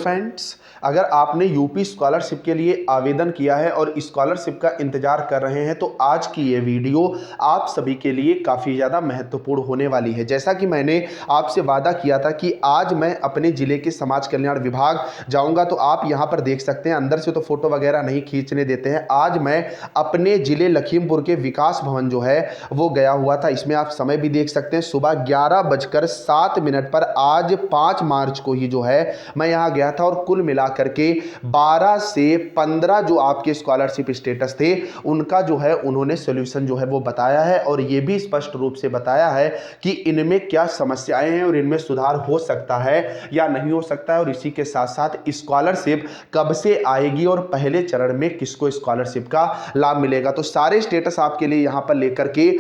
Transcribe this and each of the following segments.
Friends, अगर आपने UP scholarship के लिए आवेदन किया है और स्कॉलरशिप का इंतजार कर रहे हैं तो आज की ये वीडियो आप सभी के लिए काफ़ी ज़्यादा महत्वपूर्ण होने वाली है। जैसा कि मैंने आपसे वादा किया था कि आज मैं अपने ज़िले के समाज कल्याण विभाग जाऊंगा, तो आप यहाँ पर देख सकते हैं, अंदर से तो फोटो वगैरह नहीं खींचने देते हैं। आज मैं अपने ज़िले लखीमपुर के विकास भवन जो है वो गया हुआ था। इसमें आप समय भी देख सकते हैं, सुबह 11:07 पर आज 5 मार्च को ही जो है मैं यहाँ गया था और कुल मिलाकर के 12 से 15 जो आपके स्कॉलरशिप स्टेटस थे उनका जो है उन्होंने सॉल्यूशन जो है वो बताया है और ये भी स्पष्ट रूप से बताया है कि इनमें क्या समस्याएं हैं और इनमें सुधार हो सकता है या नहीं हो सकता है, और इसी के साथ साथ स्कॉलरशिप कब से आएगी और पहले चरण में किसको स्कॉलरशिप का लाभ मिलेगा। तो सारे स्टेटस आपके लिए यहां पर लेकर के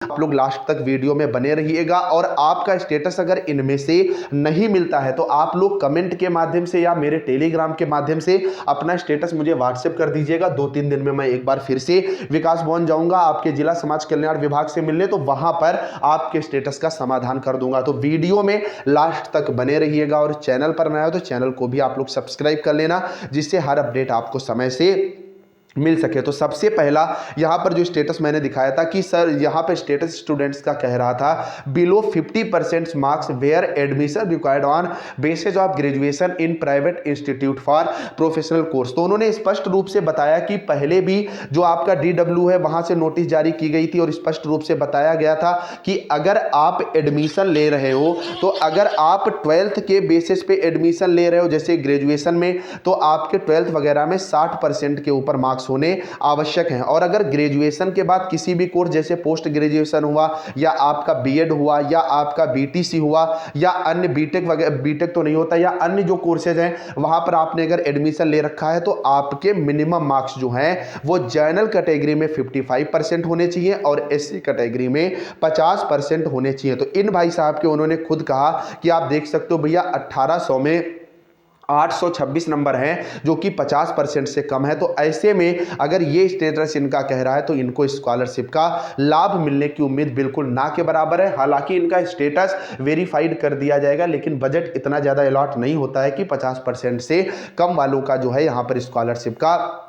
आप लोग लास्ट तक वीडियो में बने रहिएगा। और आपका स्टेटस अगर इनमें से नहीं मिलता है तो आप लोग कमेंट के माध्यम से या मेरे टेलीग्राम के माध्यम से अपना स्टेटस मुझे व्हाट्सएप कर दीजिएगा। 2-3 दिन में मैं एक बार फिर से विकास भवन जाऊंगा आपके जिला समाज कल्याण विभाग से मिलने, तो वहां पर आपके स्टेटस का समाधान कर दूंगा। तो वीडियो में लास्ट तक बने रहिएगा और चैनल पर नया हो तो चैनल को भी आप लोग सब्सक्राइब कर लेना, जिससे हर अपडेट आपको समय से मिल सके। तो सबसे पहला यहाँ पर जो स्टेटस मैंने दिखाया था कि सर यहाँ पर स्टेटस स्टूडेंट्स का कह रहा था below 50% marks where admission required on basis of graduation in private institute for professional course. तो उन्होंने स्पष्ट रूप से बताया कि पहले भी जो आपका DW है वहाँ से नोटिस जारी की गई थी और स्पष्ट रूप से बताया गया था कि अगर आप एडमिशन ले रहे हो तो अगर आप 12th के बेसिस पे एडमिशन ले रहे हो जैसे ग्रेजुएशन में, तो आपके 12th वगैरह में 60% के ऊपर मार्क्स होने आवश्यक हैं। और अगर ग्रेजुएशन के बाद किसी भी कोर्स जैसे पोस्ट ग्रेजुएशन हुआ या आपका बीएड हुआ या आपका बीटीसी हुआ या अन्य बीटेक वगैरह, बीटेक तो नहीं होता, या अन्य जो कोर्सेज हैं वहां पर आपने अगर एडमिशन ले रखा है तो आपके मिनिमम मार्क्स जो हैं वो जनरल कैटेगरी में 55% होने चाहिए और एससी कैटेगरी में 50% होने चाहिए। तो इन भाई साहब के उन्होंने खुद कहा कि आप देख सकते हो भैया 1800 में 826 नंबर हैं जो कि 50% से कम है। तो ऐसे में अगर ये स्टेटस इनका कह रहा है तो इनको स्कॉलरशिप का लाभ मिलने की उम्मीद बिल्कुल ना के बराबर है। हालांकि इनका स्टेटस वेरीफाइड कर दिया जाएगा, लेकिन बजट इतना ज़्यादा अलॉट नहीं होता है कि 50% से कम वालों का जो है यहाँ पर स्कॉलरशिप का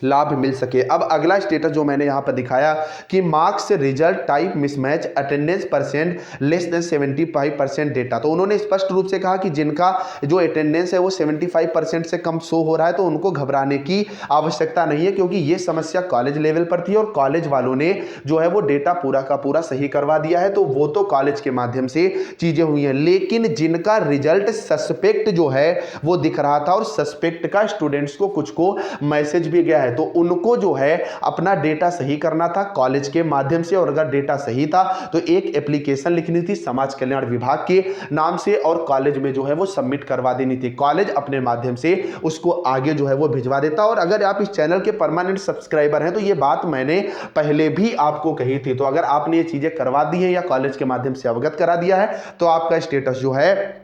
लाभ मिल सके। अब अगला स्टेटस जो मैंने यहां पर दिखाया कि marks result type mismatch attendance percent less than 75% data. तो उन्होंने स्पष्ट रूप से कहा कि जिनका जो अटेंडेंस है वो 75% से कम शो हो रहा है तो उनको घबराने की आवश्यकता नहीं है, क्योंकि ये समस्या कॉलेज लेवल पर थी और कॉलेज वालों ने जो है वो डेटा पूरा का पूरा सही करवा दिया है। तो वो तो कॉलेज के माध्यम से चीजें हुई हैं, लेकिन जिनका रिजल्ट सस्पेक्ट जो है वो दिख रहा था और सस्पेक्ट का स्टूडेंट्स को कुछ को मैसेज भी गया है, तो उनको जो है अपना डेटा सही करना था कॉलेज के माध्यम से। और अगर डेटा सही था तो एक एप्लीकेशन लिखनी थी समाज कल्याण विभाग के नाम से और कॉलेज में जो है वो सबमिट करवा देनी थी। कॉलेज अपने माध्यम से उसको आगे जो है वो भिजवा देता। और अगर आप इस चैनल के परमानेंट सब्सक्राइबर हैं तो ये बात मैंने पहले भी आपको कही थी। तो अगर आपने ये चीजें करवा दी है या कॉलेज के माध्यम से अवगत करा दिया है तो आपका स्टेटस जो है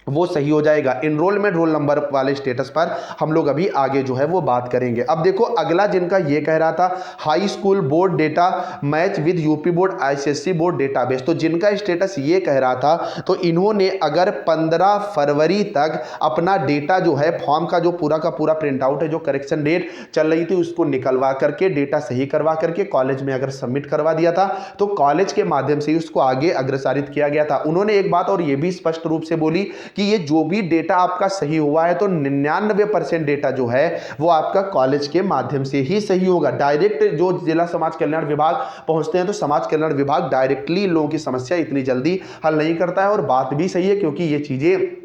वो सही हो जाएगा। इनरोलमेंट रोल नंबर वाले स्टेटस पर हम लोग अभी आगे जो है वो बात करेंगे। अब देखो अगला जिनका ये कह रहा था high school board data match with UP board ICSE board database. तो जिनका स्टेटस ये कह रहा था तो इन्होंने अगर 15 फरवरी तक अपना डेटा जो है फॉर्म का जो पूरा का पूरा प्रिंट आउट है, जो करेक्शन डेट चल रही थी उसको निकलवा करके डेटा सही करवा करके कॉलेज में अगर सबमिट करवा दिया था तो कॉलेज के माध्यम से उसको आगे अग्रसारित किया गया था। उन्होंने एक बात और ये भी स्पष्ट रूप से बोली कि ये जो भी डेटा आपका सही हुआ है तो 99% डेटा जो है वो आपका कॉलेज के माध्यम से ही सही होगा। डायरेक्ट जो जिला समाज कल्याण विभाग पहुंचते हैं तो समाज कल्याण विभाग डायरेक्टली लोगों की समस्या इतनी जल्दी हल नहीं करता है। और बात भी सही है, क्योंकि ये चीजें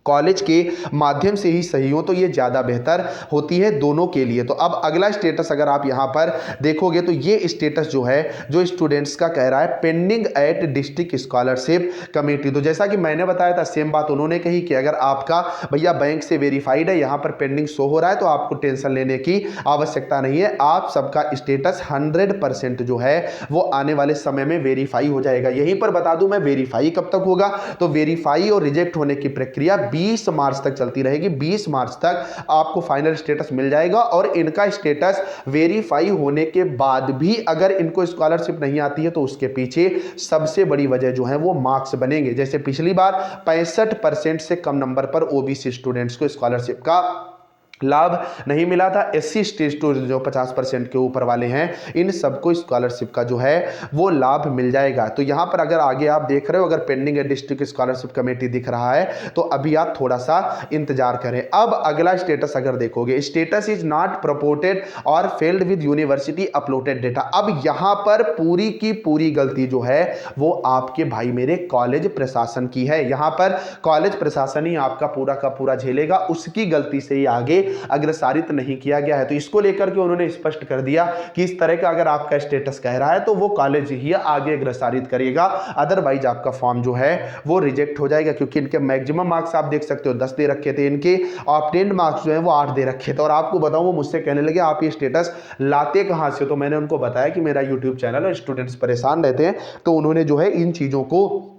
कॉलेज के माध्यम से ही सही हो तो ये ज़्यादा बेहतर होती है दोनों के लिए। तो अब अगला स्टेटस अगर आप यहाँ पर देखोगे तो ये स्टेटस जो है जो स्टूडेंट्स का कह रहा है pending at district scholarship committee. तो जैसा कि मैंने बताया था सेम बात उन्होंने कही कि अगर आपका भैया बैंक से वेरीफाइड है, यहाँ पर पेंडिंग शो हो रहा है तो आपको टेंशन लेने की आवश्यकता नहीं है। आप सबका स्टेटस 100% जो है वो आने वाले समय में वेरीफाई हो जाएगा। यहीं पर बता दूं मैं वेरीफाई कब तक होगा, तो वेरीफाई और रिजेक्ट होने की प्रक्रिया 20 मार्च तक चलती रहेगी। 20 मार्च तक आपको फाइनल स्टेटस मिल जाएगा और इनका स्टेटस वेरीफाई होने के बाद भी अगर इनको स्कॉलरशिप नहीं आती है तो उसके पीछे सबसे बड़ी वजह जो है वो मार्क्स बनेंगे। जैसे पिछली बार 65% से कम नंबर पर ओबीसी स्टूडेंट्स को स्कॉलरशिप का लाभ नहीं मिला था। एससी स्टूडेंट जो 50% के ऊपर वाले हैं, इन सबको स्कॉलरशिप का जो है वो लाभ मिल जाएगा। तो यहां पर अगर आगे आप देख रहे हो, अगर पेंडिंग है डिस्ट्रिक्ट स्कॉलरशिप कमेटी दिख रहा है तो अभी आप थोड़ा सा इंतजार करें। अब अगला स्टेटस अगर देखोगे, स्टेटस इज नॉट प्रपोर्टेड और failed with university uploaded data. अब यहां पर पूरी की पूरी गलती जो है वो आपके भाई मेरे कॉलेज प्रशासन की है। यहां पर कॉलेज प्रशासन ही आपका पूरा का पूरा झेलेगा, उसकी गलती से ही आगे अग्रसारित नहीं किया गया है। तो इसको लेकर के उन्होंने स्पष्ट कर दिया कि इस तरह का अगर आपका स्टेटस कह रहा है तो वो कॉलेज ही आगे अग्रसारित करेगा, अदरवाइज आपका फॉर्म जो है वो रिजेक्ट हो जाएगा। क्योंकि इनके मैक्सिमम मार्क्स आप देख सकते हो 10 दे रखे थे, इनके ऑब्टेन्ड मार्क्स जो है वो 8 दे रखे थे। और आपको बताऊं, वो मुझसे कहने लगे आप ये स्टेटस लाते कहां से? तो मैंने उनको बताया कि मेरा यूट्यूब चैनल है, स्टूडेंट्स परेशान रहते हैं। तो उन्होंने जो है इन चीजों को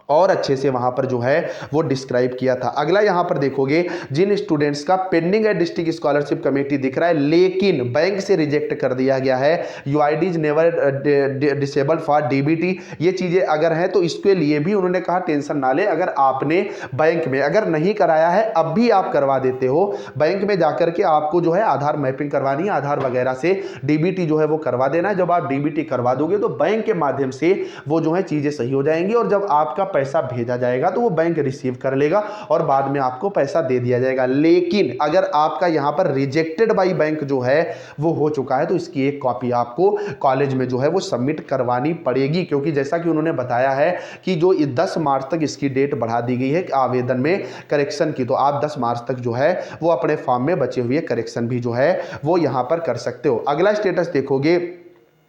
और अच्छे से वहां पर जो है वो डिस्क्राइब किया था। अगला यहां पर देखोगे, जिन स्टूडेंट्स का पेंडिंग है डिस्ट्रिक्ट स्कॉलरशिप कमेटी दिख रहा है लेकिन बैंक से रिजेक्ट कर दिया गया है, UID is never disabled for DBT, ये चीजें अगर हैं तो इसके लिए भी उन्होंने कहा टेंशन ना ले। अगर आपने बैंक में अगर नहीं कराया है, अब भी आप करवा देते हो, बैंक में जाकर के आपको जो है आधार मैपिंग करवानी है, आधार वगैरह से डीबीटी जो है वो करवा देना है। जब आप डीबीटी करवा दोगे तो बैंक के माध्यम से वो जो है चीजें सही हो जाएंगी और जब आपका पैसा भेजा जाएगा तो वो बैंक रिसीव कर लेगा और बाद में आपको पैसा दे दिया जाएगा। लेकिन अगर आपका यहां पर रिजेक्टेड बाय बैंक जो है वो हो चुका है तो इसकी एक कॉपी आपको कॉलेज में जो है वो सबमिट करवानी पड़ेगी। क्योंकि जैसा कि उन्होंने बताया है कि जो 10 मार्च तक इसकी डेट बढ़ा दी गई है आवेदन में करेक्शन की, तो आप 10 मार्च तक जो है वो अपने फॉर्म में बचे हुए करेक्शन भी जो है वो यहां पर कर सकते हो। अगला स्टेटस देखोगे,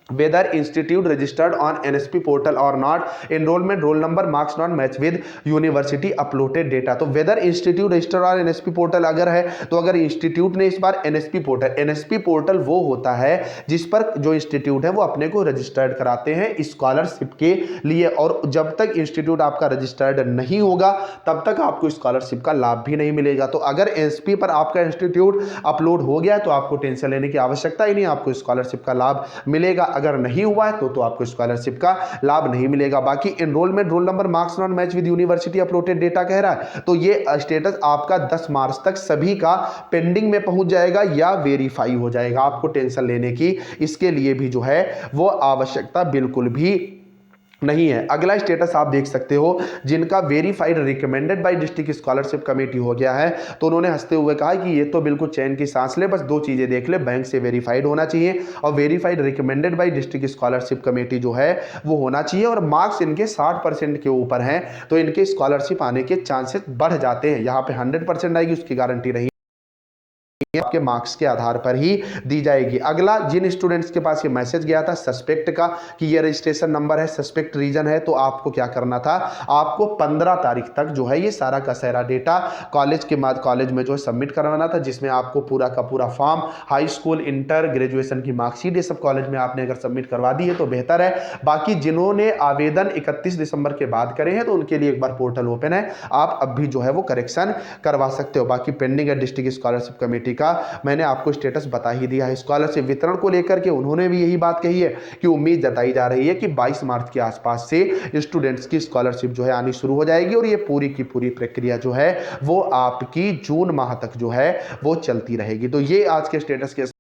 whether institute registered on NSP portal or not, enrollment roll number marks not match with university uploaded data। तो whether institute registered और NSP portal अगर है तो अगर इंस्टीट्यूट ने इस बार NSP पोर्टल वो होता है जिस पर जो इंस्टीट्यूट है वो अपने को रजिस्टर्ड कराते हैं स्कॉलरशिप के लिए, और जब तक इंस्टीट्यूट आपका रजिस्टर्ड नहीं होगा तब तक आपको स्कॉलरशिप का लाभ भी नहीं मिलेगा। तो अगर NSP पर आपका इंस्टीट्यूट अपलोड हो गया तो आपको टेंशन लेने की आवश्यकता ही नहीं, आपको स्कॉलरशिप का लाभ मिलेगा। अगर नहीं हुआ है तो आपको स्कॉलरशिप का लाभ नहीं मिलेगा। बाकी enrolment roll number marks not match with university uploaded data कह रहा है, तो ये स्टेटस आपका 10 मार्च तक सभी का पेंडिंग में पहुंच जाएगा या वेरीफाई हो जाएगा। आपको टेंशन लेने की इसके लिए भी जो है वो आवश्यकता बिल्कुल भी नहीं है। अगला स्टेटस आप देख सकते हो, जिनका verified recommended by district scholarship committee हो गया है तो उन्होंने हंसते हुए कहा कि ये तो बिल्कुल चैन की सांस ले, बस 2 चीजें देख ले, बैंक से वेरीफाइड होना चाहिए और verified recommended by district scholarship committee जो है वो होना चाहिए, और मार्क्स इनके 60% के ऊपर हैं तो इनके स्कॉलरशिप आने के चांसेस बढ़ जाते हैं। यहाँ पे 100% आएगी उसकी गारंटी नहीं, आपके मार्क्स के आधार पर ही दी जाएगी। अगला, जिन स्टूडेंट्स के पास ये मैसेज गया था सस्पेक्ट का कि ये रजिस्ट्रेशन नंबर है, सस्पेक्ट रीजन है, तो आपको क्या करना था, आपको 15 तारीख तक जो है ये सारा का सारा डेटा कॉलेज में जो है सबमिट करवाना था, जिसमें आपको पूरा का पूरा form, high school, inter, graduation की मार्कशीट, ये सब कॉलेज में आपने अगर सबमिट करवा दी है तो बेहतर है। बाकी जिन्होंने आवेदन 31 दिसंबर के बाद करे हैं तो उनके लिए एक बार पोर्टल ओपन है, आप अब भी जो है वो करेक्शन करवा सकते हो। बाकी पेंडिंग है डिस्ट्रिक्ट स्कॉलरशिप कमेटी का मैंने आपको स्टेटस बता ही दिया है। स्कॉलरशिप वितरण को लेकर के उन्होंने भी यही बात कही है कि उम्मीद जताई जा रही है कि 22 मार्च के आसपास से स्टूडेंट्स की स्कॉलरशिप जो है आनी शुरू हो जाएगी और ये पूरी की पूरी प्रक्रिया जो है वो आपकी जून माह तक जो है वो चलती रहेगी। तो ये आज के स्टेटस के